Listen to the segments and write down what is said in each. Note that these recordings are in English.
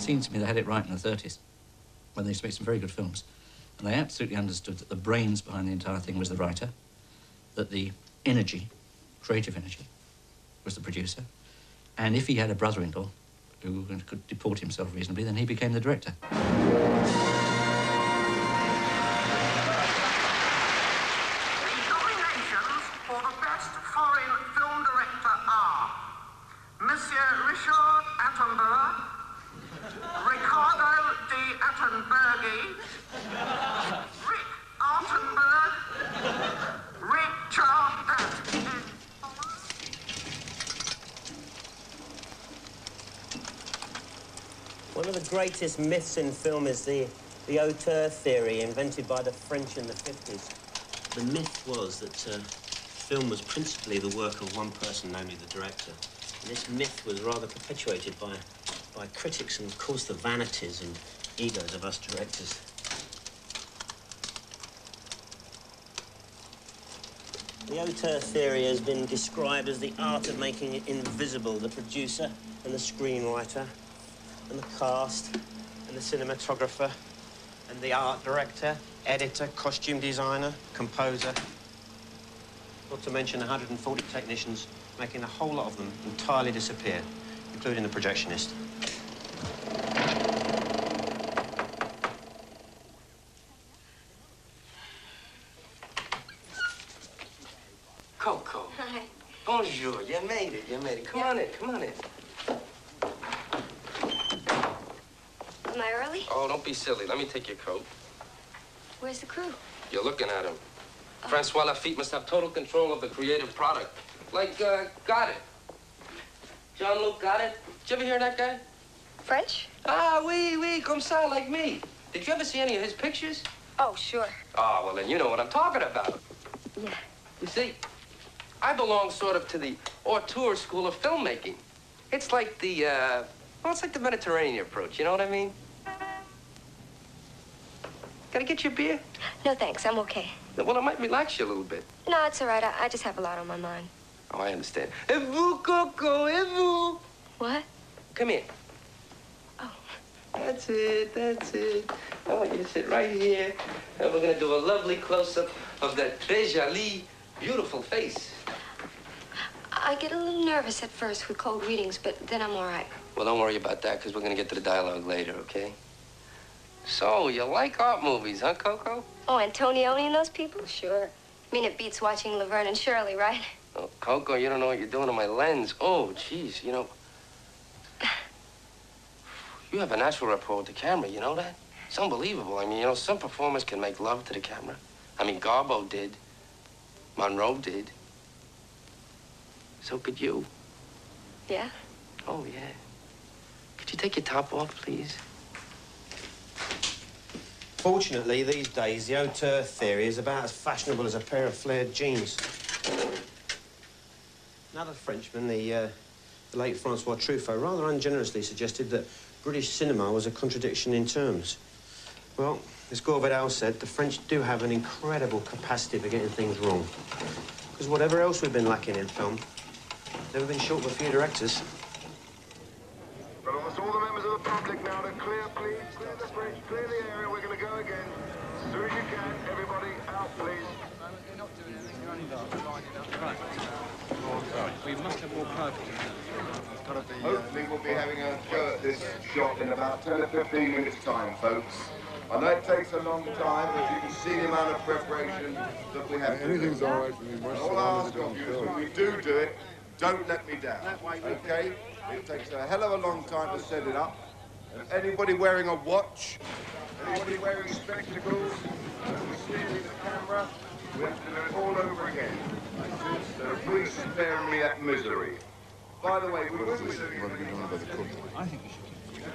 seems to me they had it right in the 30s, when they used to make some very good films. And they absolutely understood that the brains behind the entire thing was the writer, that the energy, creative energy, was the producer. And if he had a brother-in-law who could deport himself reasonably, then he became the director. The nominations for the best foreign film director are Monsieur Richard Attenborough, Ricardo de Attenbergi, Rick Artenberg, Richard Attenborough. One of the greatest myths in film is the auteur theory invented by the French in the 50s. The myth was that film was principally the work of one person, namely the director. And this myth was rather perpetuated by critics and, of course, the vanities and egos of us directors. The auteur theory has been described as the art of making invisible the producer and the screenwriter and the cast and the cinematographer and the art director, editor, costume designer, composer. Not to mention 140 technicians, making a whole lot of them entirely disappear, including the projectionist. Coco. Hi. Bonjour. You made it. Come on in. Am I early? Oh, don't be silly. Let me take your coat. Where's the crew? You're looking at him. Francois Lafitte must have total control of the creative product. Like, Goddard. Jean-Luc Goddard. Did you ever hear that guy? French? Ah, oui, comme ça, like me. Did you ever see any of his pictures? Oh, sure. Oh, well, then you know what I'm talking about. Yeah. You see, I belong sort of to the auteur school of filmmaking. It's like the, well, it's like the Mediterranean approach, you know what I mean? Can I get you a beer? No, thanks. I'm okay. Well, it might relax you a little bit. No, it's all right. I just have a lot on my mind. Oh, I understand. Et vous, Coco, et vous? What? Come here. Oh. That's it. I want you to sit right here, and we're gonna do a lovely close-up of that très jolie, beautiful face. I get a little nervous at first with cold readings, but then I'm all right. Well, don't worry about that, because we're gonna get to the dialogue later, okay? So, you like art movies, huh, Coco? Oh, Antonioni and those people? Sure. I mean, it beats watching Laverne and Shirley, right? Oh, Coco, you don't know what you're doing to my lens. Oh, geez, you know. You have a natural rapport with the camera, you know that? It's unbelievable. I mean, you know, some performers can make love to the camera. I mean, Garbo did. Monroe did. So could you. Yeah? Oh, yeah. Could you take your top off, please? Fortunately, these days, the auteur theory is about as fashionable as a pair of flared jeans. Another Frenchman, the late Francois Truffaut, rather ungenerously suggested that British cinema was a contradiction in terms. Well, as Gore Vidal said, the French do have an incredible capacity for getting things wrong. Because whatever else we've been lacking in film, never been short of a few directors. But almost all the members of the public now to clear, please. Clear the bridge, clear the area. We're going to go again. As soon as you can, everybody out, please. You're not doing anything. You're only lining up. Right. Oh, sorry. We must have more purpose. Hopefully we'll be having a go at this shot in about 10 to 15 minutes' time, folks. I know it takes a long time, but you can see the amount of preparation that we have to do. Anything's all right for me. All I ask of you is when we do it, don't let me down, okay? It takes a hell of a long time to set it up. And anybody wearing a watch, anybody wearing spectacles, steering the camera, we have to do it all over again. So please spare me that misery. By the way, we will be doing it. I think we should keep it.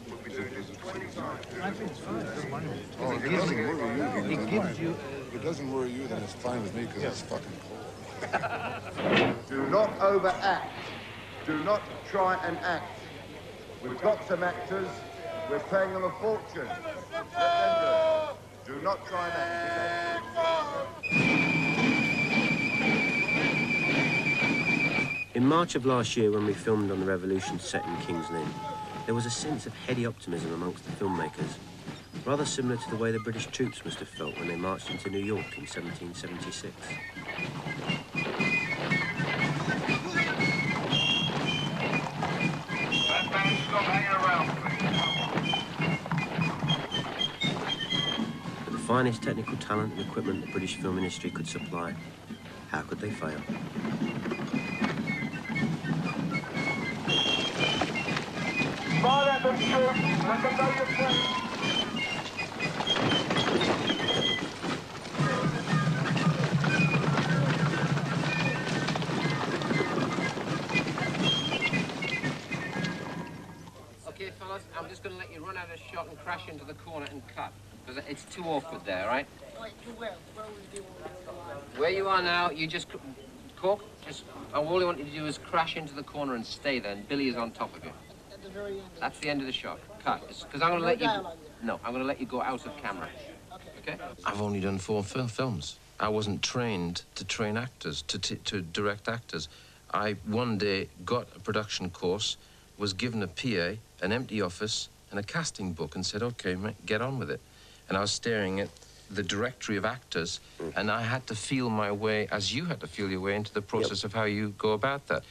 We'll be doing this 20 times. I think it's fine. It doesn't worry me. Oh, it doesn't worry you. It gives you... If it doesn't worry you, then it's fine with me, because it's fucking cold. Do not overact. Do not try and act. We've got some actors. We're paying them a fortune. Let them do it. Do not try and act. In March of last year, when we filmed on the Revolution set in King's Lynn, There was a sense of heady optimism amongst the filmmakers, rather similar to the way the British troops must have felt when they marched into New York in 1776. With the finest technical talent and equipment the British film industry could supply, how could they fail? Okay, fellas, I'm just going to let you run out of shot and crash into the corner and cut, because it's too awkward there, right? Where you are now, you just... Cork, all I want you to do is crash into the corner and stay there, and Billy is on top of you. At the very end. That's the end of the shot. Cut. Because I'm going to let you... No, I'm going to let you go out of camera. Okay? I've only done 4 films. I wasn't trained to train actors, to direct actors. I one day got a production course, was given a PA, an empty office, and a casting book, and said, okay, mate, get on with it. And I was staring at the directory of actors, and I had to feel my way, as you had to feel your way, into the process of how you go about that.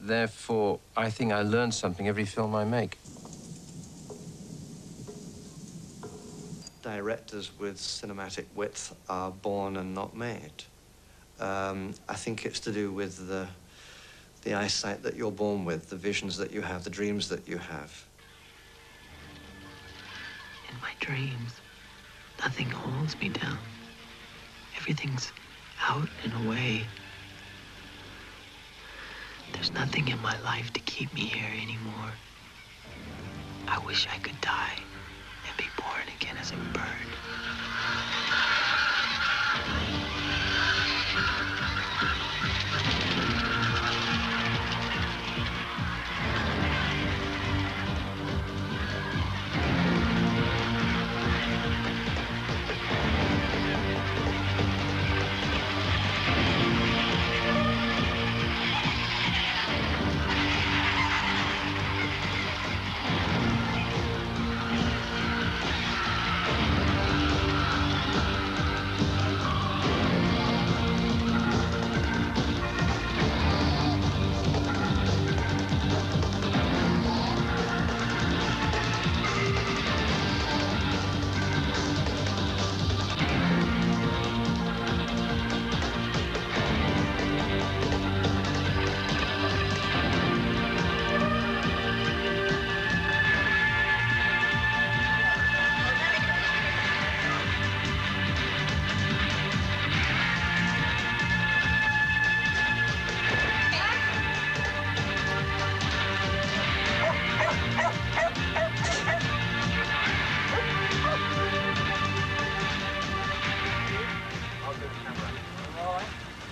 Therefore, I think I learned something every film I make. Directors with cinematic width are born and not made. I think it's to do with the eyesight that you're born with, the visions that you have, the dreams that you have. In my dreams, nothing holds me down. Everything's out and away. There's nothing in my life to keep me here anymore. I wish I could die and be born again as a bird.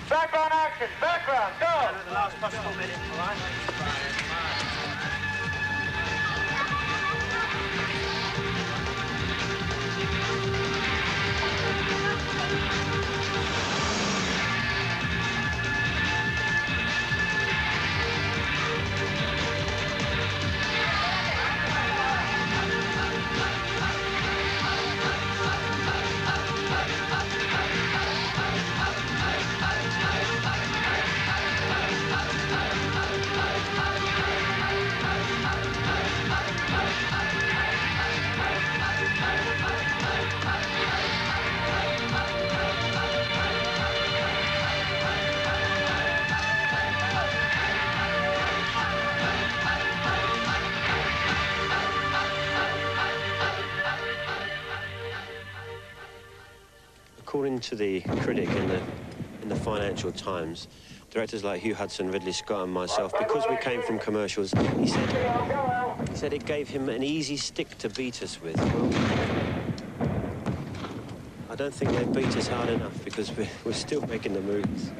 Background action, background, go! The last possible minute, all right? According to the critic in the Financial Times, directors like Hugh Hudson, Ridley Scott and myself, because we came from commercials, he said it gave him an easy stick to beat us with. Well, I don't think they beat us hard enough because we're still making the movies.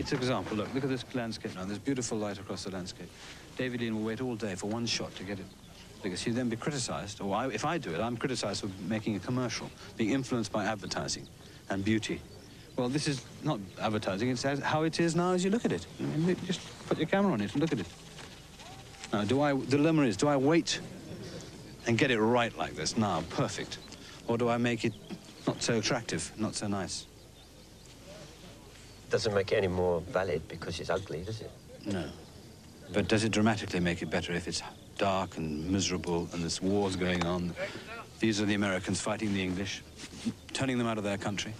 great example. Look at this landscape now. There's beautiful light across the landscape. David Lean will wait all day for one shot to get it. Because he'll then be criticized, or if I do it, I'm criticized for making a commercial, being influenced by advertising and beauty. Well, this is not advertising, it's how it is now as you look at it. I mean, just put your camera on it and look at it. Now, the dilemma is, do I wait and get it right like this now, perfect? Or do I make it not so attractive, not so nice? Doesn't make it any more valid because it's ugly, does it? No. But does it dramatically make it better if it's dark and miserable and there's wars going on? These are the Americans fighting the English, turning them out of their country.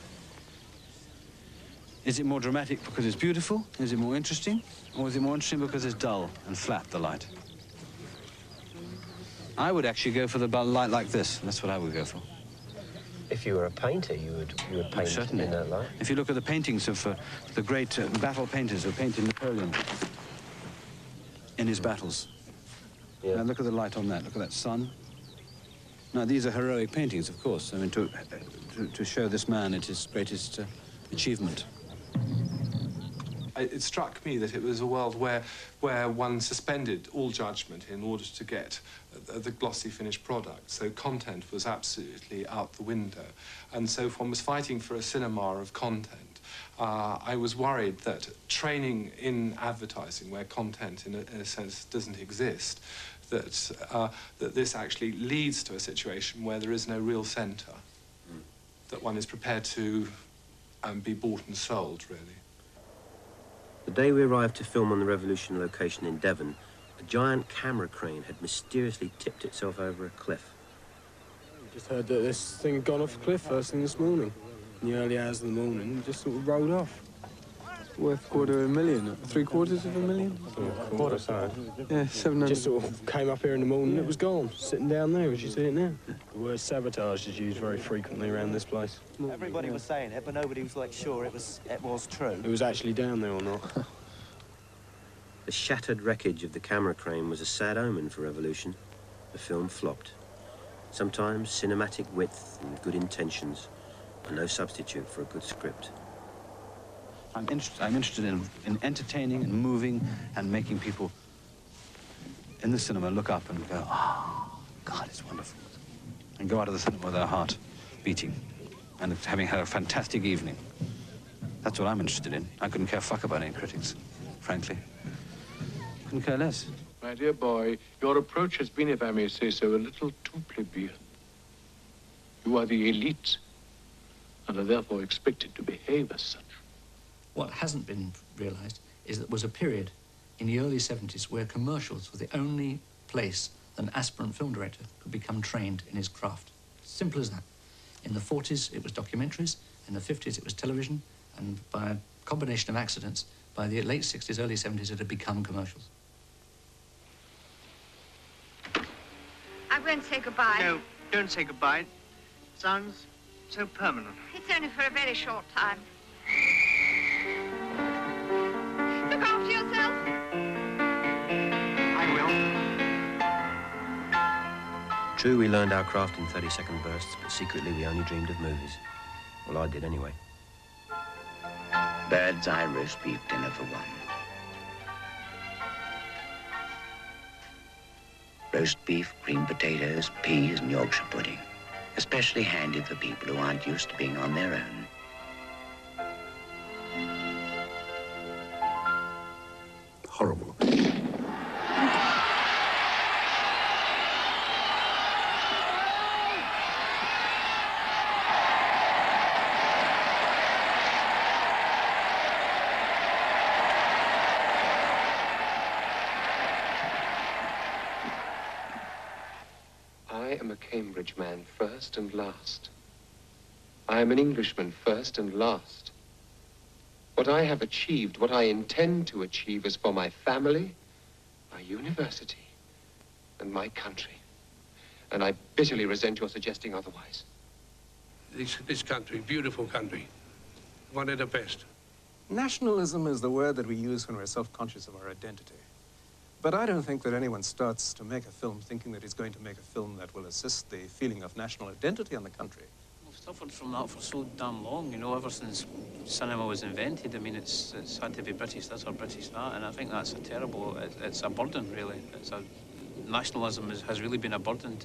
Is it more dramatic because it's beautiful? Is it more interesting? Or is it more interesting because it's dull and flat, the light? I would actually go for the light like this. That's what I would go for. If you were a painter, you would paint certainly in that light. If you look at the paintings of the great battle painters who painted Napoleon in his battles. Yeah. Now look at the light on that. Look at that sun. Now these are heroic paintings, of course. I mean, to show this man at his greatest achievement. It struck me that it was a world where one suspended all judgment in order to get the glossy finished product. So content was absolutely out the window. And so if one was fighting for a cinema of content, I was worried that training in advertising, where content in a sense doesn't exist, that this actually leads to a situation where there is no real centre, that one is prepared to be bought and sold, really. The day we arrived to film on the Revolution location in Devon, a giant camera crane had mysteriously tipped itself over a cliff. We just heard that this thing had gone off a cliff first thing this morning. In the early hours of the morning, it just sort of rolled off. Worth $250,000, $750,000? Quarter, sorry. Yeah, 700. Just sort of came up here in the morning, it was gone, sitting down there as you see it now. The word sabotage is used very frequently around this place. Everybody was saying it, but nobody was like sure it was true. It was actually down there or not. The shattered wreckage of the camera crane was a sad omen for Revolution. The film flopped. Sometimes cinematic width and good intentions are no substitute for a good script. I'm interested in entertaining and moving and making people in the cinema look up and go, oh, God, it's wonderful. And go out of the cinema with their heart beating and having had a fantastic evening. That's what I'm interested in. I couldn't care a fuck about any critics, frankly. Couldn't care less. My dear boy, your approach has been, if I may say so, a little too plebeian. You are the elite and are therefore expected to behave as such. What hasn't been realised is that there was a period in the early 70s where commercials were the only place that an aspirant film director could become trained in his craft. Simple as that. In the 40s, it was documentaries. In the 50s, it was television. And by a combination of accidents, by the late 60s, early 70s, it had become commercials. I'm going to say goodbye. No, don't say goodbye. It sounds so permanent. It's only for a very short time. Look after yourself. I will. True, we learned our craft in 30-second bursts, but secretly we only dreamed of movies. Well, I did anyway. Bird's eye roast beef dinner for one. Roast beef, green potatoes, peas, and Yorkshire pudding. Especially handy for people who aren't used to being on their own. Horrible. I am a Cambridge man first and last. I am an Englishman first and last. What I have achieved, what I intend to achieve is for my family, my university, and my country. And I bitterly resent your suggesting otherwise. This country, beautiful country, one of the best. Nationalism is the word that we use when we're self-conscious of our identity. But I don't think that anyone starts to make a film thinking that he's going to make a film that will assist the feeling of national identity in the country. suffered from that for so damn long, you know, ever since cinema was invented. I mean, it's had to be British this or British that, and I think that's a terrible, it's a burden, really. Nationalism has really been a burden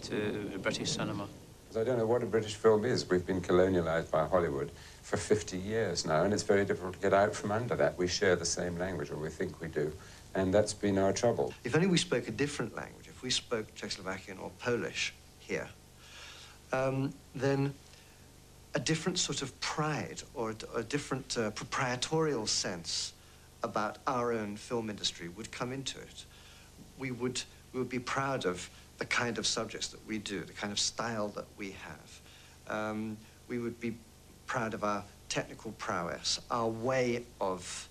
to British cinema. I don't know what a British film is. We've been colonialised by Hollywood for 50 years now, and it's very difficult to get out from under that. We share the same language, or we think we do, and that's been our trouble. If only we spoke a different language, if we spoke Czechoslovakian or Polish here, then a different sort of pride or a different proprietorial sense about our own film industry would come into it. We would be proud of the kind of subjects that we do, the kind of style that we have. We would be proud of our technical prowess, our way of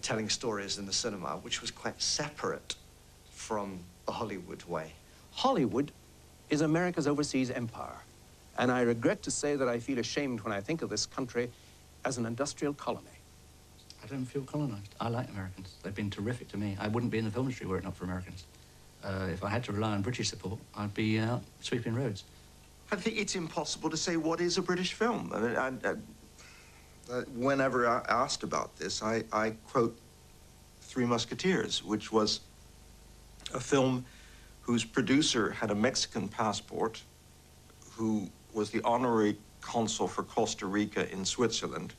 telling stories in the cinema, which was quite separate from the Hollywood way. Hollywood is America's overseas empire. And I regret to say that I feel ashamed when I think of this country as an industrial colony. I don't feel colonized. I like Americans. They've been terrific to me. I wouldn't be in the film industry were it not for Americans. If I had to rely on British support, I'd be out sweeping roads. I think it's impossible to say what is a British film. I mean, whenever I asked about this, I quote Three Musketeers, which was a film whose producer had a Mexican passport, who was the honorary consul for Costa Rica in Switzerland.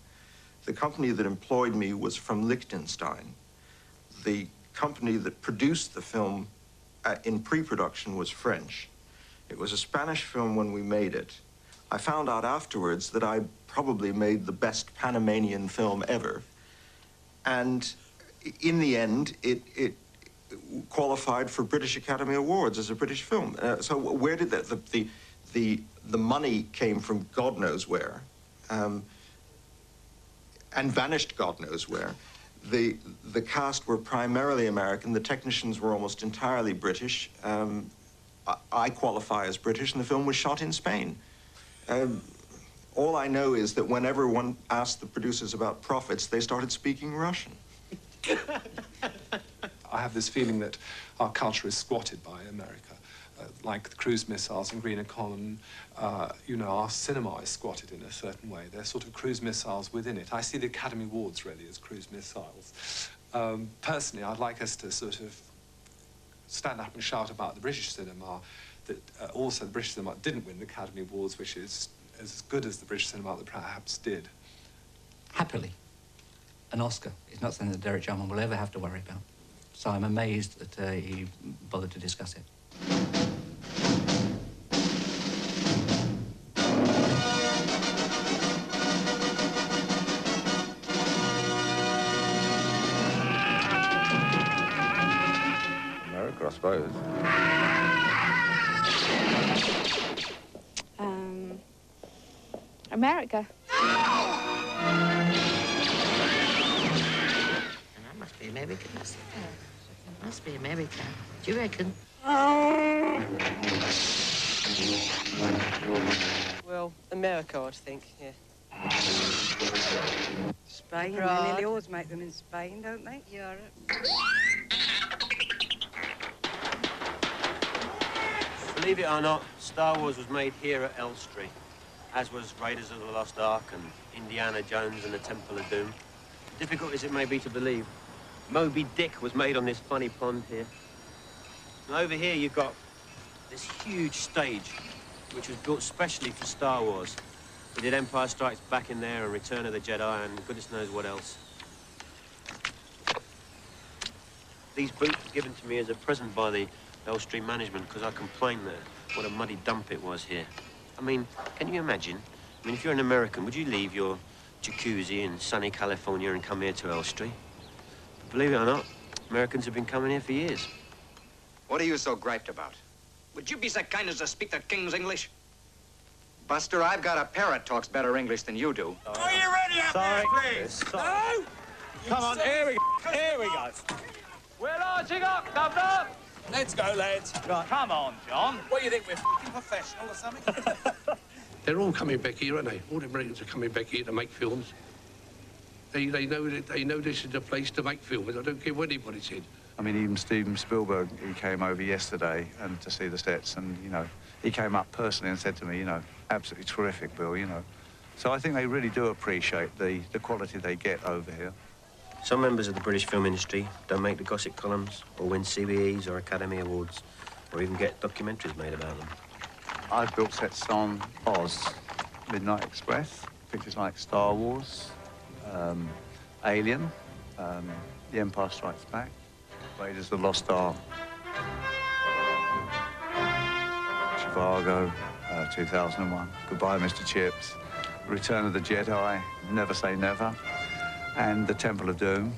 The company that employed me was from Liechtenstein. The company that produced the film in pre-production was French. It was a Spanish film when we made it. I found out afterwards that I probably made the best Panamanian film ever. And in the end, it qualified for British Academy Awards as a British film. So where did the money came from God knows where, and vanished God knows where. The cast were primarily American. The technicians were almost entirely British. I qualify as British, and the film was shot in Spain. All I know is that whenever one asked the producers about profits, they started speaking Russian. I have this feeling that our culture is squatted by America. Like the cruise missiles in Greener Column, you know, our cinema is squatted in a certain way. They're sort of cruise missiles within it. I see the Academy Awards really as cruise missiles. Personally, I'd like us to sort of stand up and shout about the British cinema, that also the British cinema didn't win the Academy Awards, which is as good as the British cinema that perhaps did. Happily, an Oscar is not something that Derek Jarman will ever have to worry about. So I'm amazed that he bothered to discuss it. America, I suppose. America. That must be American, must it? Must be America. Do you reckon? Well, America, I'd think, yeah. Spain. Right. They nearly always make them in Spain, don't they? Europe. Believe it or not, Star Wars was made here at Elstree, as was Raiders of the Lost Ark and Indiana Jones and the Temple of Doom. Difficult as it may be to believe, Moby Dick was made on this funny pond here. And over here you've got this huge stage, which was built specially for Star Wars. We did Empire Strikes Back in there and Return of the Jedi and goodness knows what else. These boots were given to me as a present by the Elstree management because I complained that what a muddy dump it was here. I mean, can you imagine? I mean, if you're an American, would you leave your jacuzzi in sunny California and come here to Elstree? But believe it or not, Americans have been coming here for years. What are you so griped about? Would you be so kind as to speak the King's English? Buster, I've got a parrot talks better English than you do. Are you ready up there, please? No? Come on, here we go. We're launching up, Governor! Let's go, lads. Right, come on, John. What do you think, we're f***ing professional or something? They're all coming back here, aren't they? All the Americans are coming back here to make films. They know this is the place to make films. I don't care what anybody said. I mean, even Steven Spielberg, he came over yesterday and to see the sets, and, you know, he came up personally and said to me, you know, absolutely terrific, Bill, you know. So I think they really do appreciate the quality they get over here. Some members of the British film industry don't make the gossip columns or win CBEs or Academy Awards or even get documentaries made about them. I've built sets on Oz, Midnight Express, pictures like Star Wars, Alien, The Empire Strikes Back, Raiders of the Lost Ark, Chicago, 2001, Goodbye, Mr. Chips, Return of the Jedi, Never Say Never, and The Temple of Doom.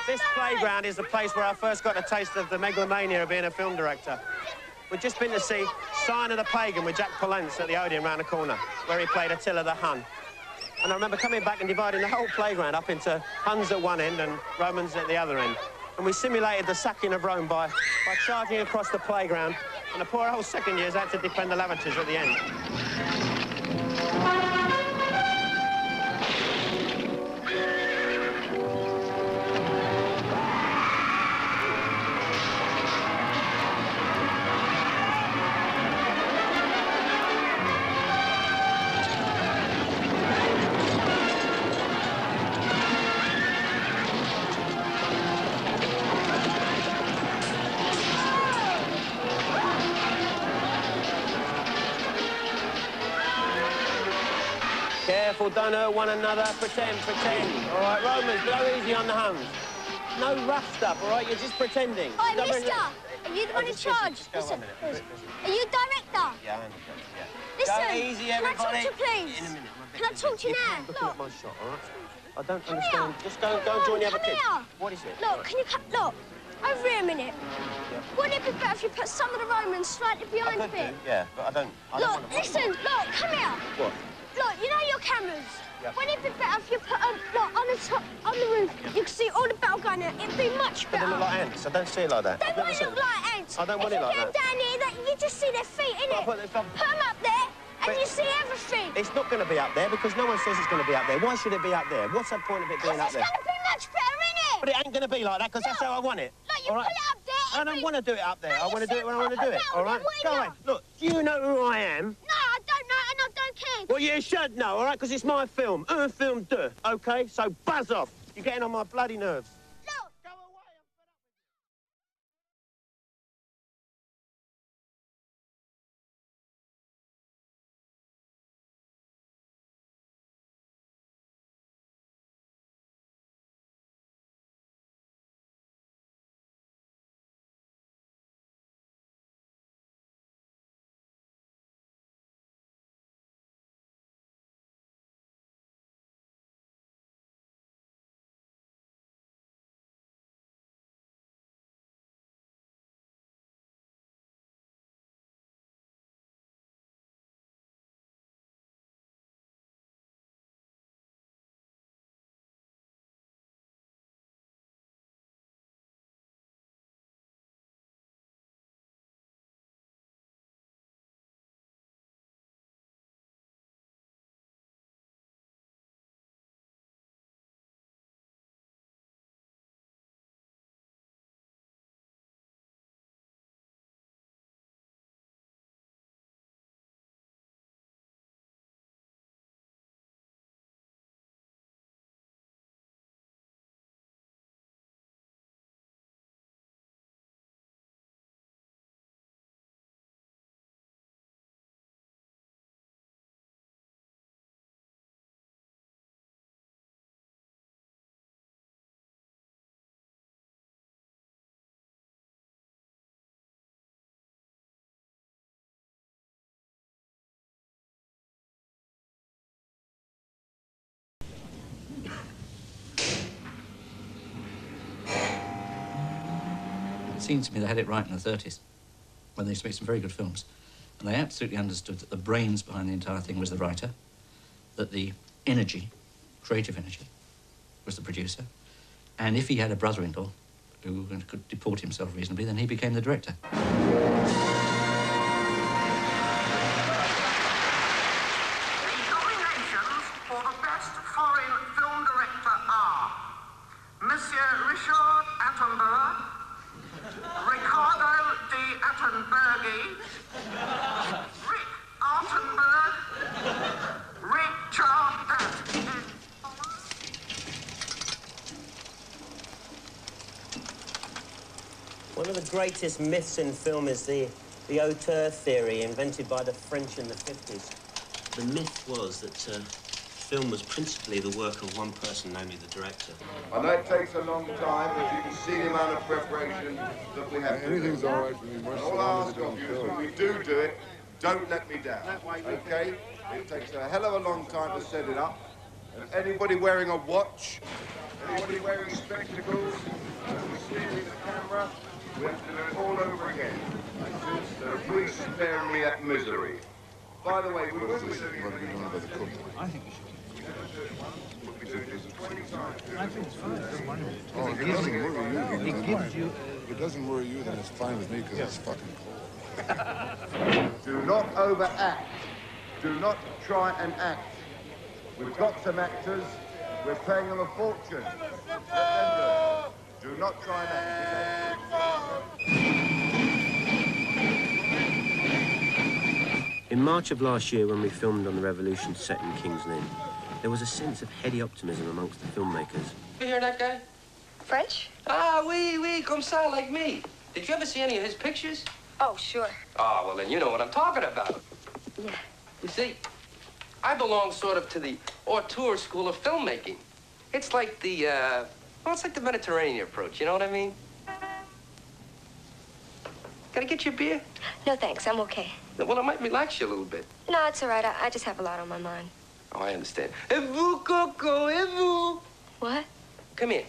This playground is the place where I first got a taste of the megalomania of being a film director. We'd just been to see Sign of the Pagan with Jack Palance at the Odeon round the corner, where he played Attila the Hun. And I remember coming back and dividing the whole playground up into Huns at one end and Romans at the other end. And we simulated the sacking of Rome by charging across the playground, and the poor old second years had to defend the lavatories at the end. Careful, don't hurt one another. Pretend, pretend. All right, Romans, blow easy on the Huns. No rough stuff, all right? You're just pretending. Hi, mister. Are you the one in charge? Listen, are you director? Yeah, I am the judge, yeah. Listen, Go easy, can I everybody. talk to you, please? In a minute. Can I talk to you now? Looking at my shot, all right? I don't Come understand. here. Just go and join the other Come kids. here. What is it? Look, can you come? Look, over here a minute. Wouldn't it be better if you put some of the Romans slightly behind a bit? Yeah, but I don't Look, want to... listen, look, come here. What? Look, you know your cameras? Yep. Wouldn't it be better if you put them, look, on the top, on the roof? You can see all the battle gun in it. It'd be much But they better. look like ants. I don't see it like that. They I've never won't seen look them. like ants. I don't want it like If you that. put them down here, you just see their feet, innit? But if I'm- Put them up there, and But- you see everything. It's not going to be up there because no one says it's going to be up there. Why should it be up there? What's the point of it being up It's there? going to be much better, innit? But it ain't going to be like that because that's how I want it. Look, you all right? put it up there. I don't want to do it up there. I want to do it when I want to do it. Battle, All right? then, Go why away. not? Look, do you know who I am? No, I don't know, and I don't care. Well, you should know, all right? Because it's my film. Un film de, OK? So buzz off. You're getting on my bloody nerves. seems to me they had it right in the 30s, when they used to make some very good films. And they absolutely understood that the brains behind the entire thing was the writer, that the energy, creative energy, was the producer, and if he had a brother-in-law who could deport himself reasonably, then he became the director. One of the greatest myths in film is the auteur theory invented by the French in the 50s. The myth was that film was principally the work of one person, namely the director. I know it takes a long time, but you can see the amount of preparation that we have. Anything's all right for me. And all I ask of you is when we do it, don't let me down, okay? It takes a hell of a long time to set it up. And anybody wearing a watch, anybody wearing spectacles, steering the camera, we have to do it all over again. So please spare me that misery. By the way, we will be doing it. I think you should. We'll be doing this 20 times. I think it's fine. Oh, if it doesn't worry you, then it's fine. If it doesn't worry you, then it's fine with me because it's fucking cold. Do not overact. Do not try and act. We've got some actors. We're paying them a fortune. Let them do it. Do not try and act. In March of last year, when we filmed on the Revolution set in King's Lynn, there was a sense of heady optimism amongst the filmmakers. You hear that guy? French? Ah, oui, comme ça, like me. Did you ever see any of his pictures? Oh, sure. Oh, well, then you know what I'm talking about. Yeah. You see, I belong sort of to the auteur school of filmmaking. It's like the, well, it's like the Mediterranean approach, you know what I mean? Can I get you a beer? No, thanks. I'm okay. Well, it might relax you a little bit. No, it's all right. I just have a lot on my mind. Oh, I understand. Et vous, Coco, et vous? What? Come here.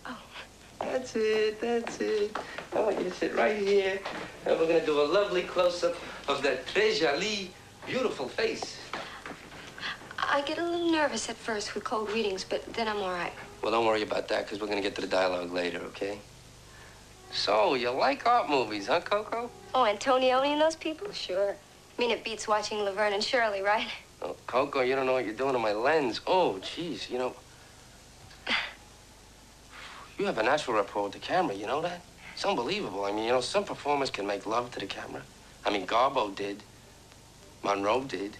Oh. That's it, that's it. I want you to sit right here, and we're gonna do a lovely close-up of that très jolie, beautiful face. I get a little nervous at first with cold readings, but then I'm all right. Well, don't worry about that, because we're gonna get to the dialogue later, okay? So, you like art movies, huh, Coco? Oh, Antonioni and those people? Sure. I mean, it beats watching Laverne and Shirley, right? Oh, Coco, you don't know what you're doing to my lens. Oh, geez, you know. You have a natural rapport with the camera, you know that? It's unbelievable. I mean, you know, some performers can make love to the camera. I mean, Garbo did. Monroe did.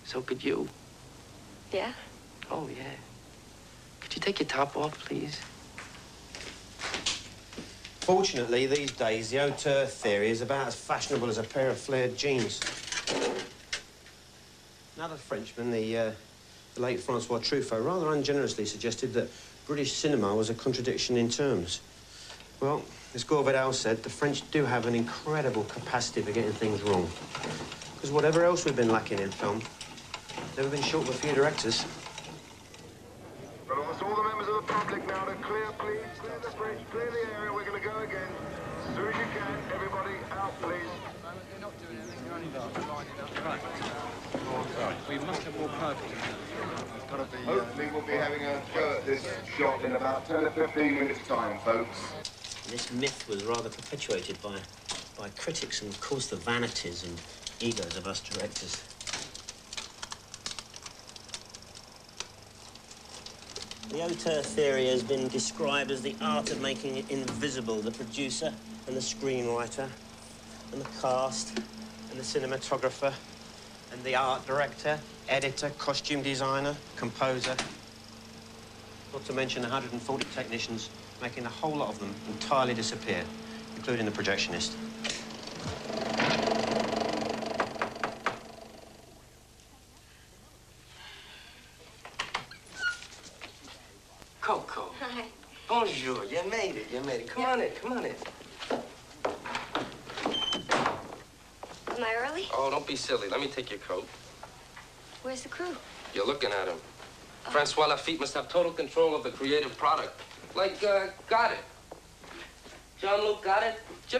So could you. Yeah? Oh, yeah. Could you take your top off, please? Fortunately, these days, the auteur theory is about as fashionable as a pair of flared jeans. Another Frenchman, the late Francois Truffaut, rather ungenerously suggested that British cinema was a contradiction in terms. Well, as Gore Vidal said, the French do have an incredible capacity for getting things wrong. Because whatever else we've been lacking in film, never been short of a few directors. But almost all the members of the public now to clear, please. Clear the bridge, clear the area. We're going to go again. As soon as you can, everybody out, please. You're not doing anything. You're only lining up. Right. We must have more purpose. Hopefully we'll be having a go at this shot in about 10 or 15 minutes' time, folks. This myth was rather perpetuated by critics and, of course, the vanities and egos of us directors. The auteur theory has been described as the art of making invisible the producer and the screenwriter and the cast and the cinematographer and the art director, editor, costume designer, composer. Not to mention 140 technicians, making a whole lot of them entirely disappear, including the projectionist. Coco. Hi. Bonjour. You made it. You made it. Come on in. Come on in. Am I early? Oh, don't be silly. Let me take your coat. Where's the crew? You're looking at him. Francois Lafitte must have total control of the creative product. Like, got it. John Luke got it. Jim